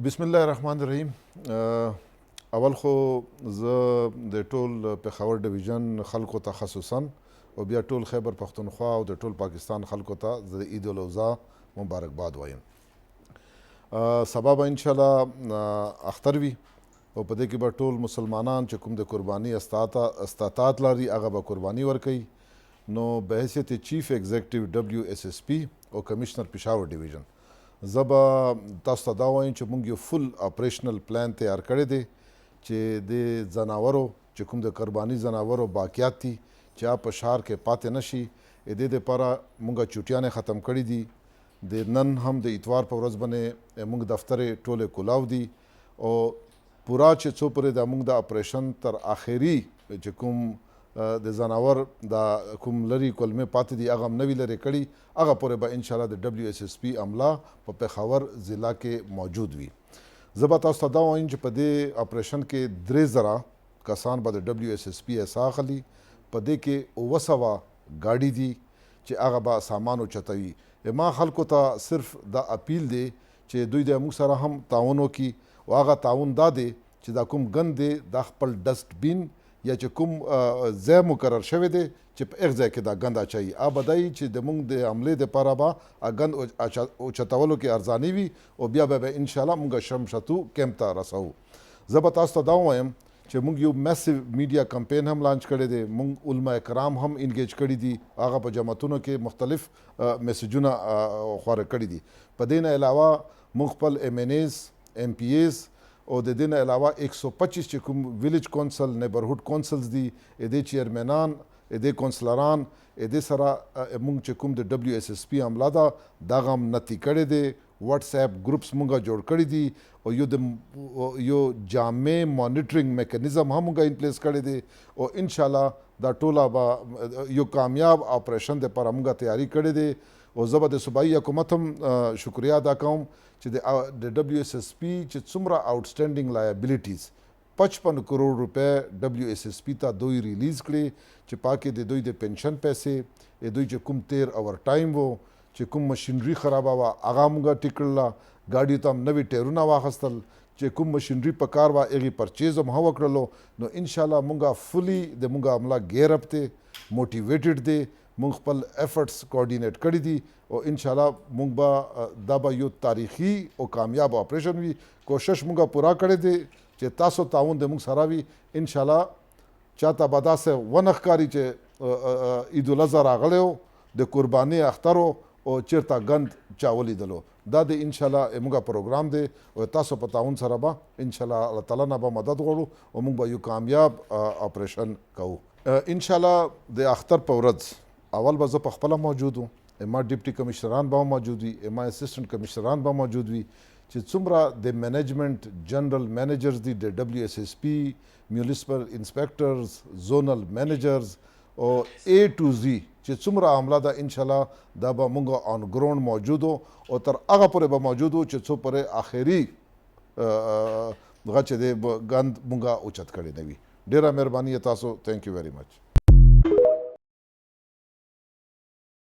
بسم الله الرحمن الرحیم. اول خو زه د ټول پېښور ډویژن خلکو ته خصوصا او بیا ټول خیبر پښتونخوا او د ټول پاکستان خلکو ته زه د عید الاضحی مبارکباد وایم. سبا به انشاءالله اختر وي او په دې کې به ټول مسلمانان چې کوم د قرباني استطاعت لري هغه به قرباني ورکوي. نو به حیثیت چیف ایگزیکټیو WSSP او کمشنر پېښور ډویژن زه به تاسو ته دا وایم چې موږ یو فل اپریشنل پلان تیار کړی دی چې د ځناورو چې کوم د قرباني ځناورو باقیات دي چې هغه په ښار کې پاتې نه شي. د دې دپاره موږ چوټیانې ختم کړي دي. د نن هم د اتوار په ورځ باندې موږ دفترې ټولې کلاو دي او پورا چې څو پورې د موږ د اپریشن تر آخري چې کوم د ځناور د کوم لري کلمې پاتې دي هغه هم نوي لرې کړي هغه پورې به انشاءالله د WSSP عمله په پېښور ضلع کې موجود وي. زه به تاسو ته دا وایم چې په دې اپریشن کې 3,000 کسان به د WSSP حصه اخلي. په دې کې 900 ګاډي دي چې هغه به سامان اوچتوي. ما خلکو ته صرف دا اپیل دی چې دوی د موږ سره هم تعاون وکړي او هغه تعاون دا دی چې دا کوم ګند دی دا خپل ډسټ بین یا چې کوم ځای مقرر شوی دی چې په هغه ځای کې دا ګند اچوي. هغه به دی چې د موږ د حملې دپاره به هغه ګند اوچتولو کې ارزاني وي او بیا به انشاءالله موږ شمشتو کیمپ ته رسوو. زه به تاسو ته دا ووایم چې موږ یو میسیو میډیا کمپین هم لانچ کړی دی. موږ علما کرام هم انګیج کړي دي. هغه په جماعتونو کې مختلف میسیجونه خواره کړي دي. په دې نه علاوه موږ خپل MNAs MPAs او د دې نه علاوه 125 چې کوم ویلیج کونسل نیبرهوډ کونسلز دي د چیرمنان د کونسلران د سره موږ چې کوم د WSSP عمله ده دغه هم نتی کړی دی. واټس اپ ګروپس موږ جوړ کړي دي او یو جامع مانیټرینګ میکانیزم هم موږ ان پلیس کړی دی او انشاءالله دا ټوله به یو کامیاب اپریشن دپاره موږ تیاری کړی دی. او زه به د صوبایي حکومت هم شکریه ادا کوم چې د WSSP چې څومره آوټسټینډینګ لایبلیټیز 55 کروڑ روپے WSSP ته دوی ریلیز کړي چې پاکې د دوی د پنشن پیسې دوی چې کوم 13 اور ټایم وو چې کوم مشینری خرابه وه هغه موږ ټیک کړله. ګاډیو ته هم نوي ټایرونه واخیستل چې کوم مشینری په کار وه هغې پرچیز هم وکړلو. نو انشاءالله موږ فلی د موږ عمله ګیر اپ دی موټیویټډ دی. موږ خپل ایفرټس کوارډینیټ کړي دي او انشاءالله موږ به دا به یو تاریخي او کامیاب اپریشن وي. کوشش موږ پوره کړی دی چې تاسو تعاون د موږ سره وي. انشاءالله چاته به داسې ونه ښکاري چې عید الاضحی راغلی و د قرباني اختر و او چېرته ګند چا ولیدلو. دا د انشاءالله موږ پروګرام دی او تاسو په تعاون سره به انشاءالله الله تعالی نه به مدد غواړو او موږ به یو کامیاب اپریشن کوو. انشاءالله د اختر په ورځ اول به زه په خپله موجود وم. ما ډیپټي کمشنران به هم موجود وي. ما اسسټنټ کمشنران به موجود وي چې څومره د منیجمنٹ جنرال منیجرز دي د WSSP میونسپل انسپیکټرز زونل منیجرز او A to Z چې څومره عمله ده انشاءالله دا به موږ آن ګراوند موجود او تر هغه پورې به موجود چې څو پورې آخري دغه چې د ګند موږ اوچت کړی نه وي. ډېره مهرباني تاسو. تھینک یو ویری مچ.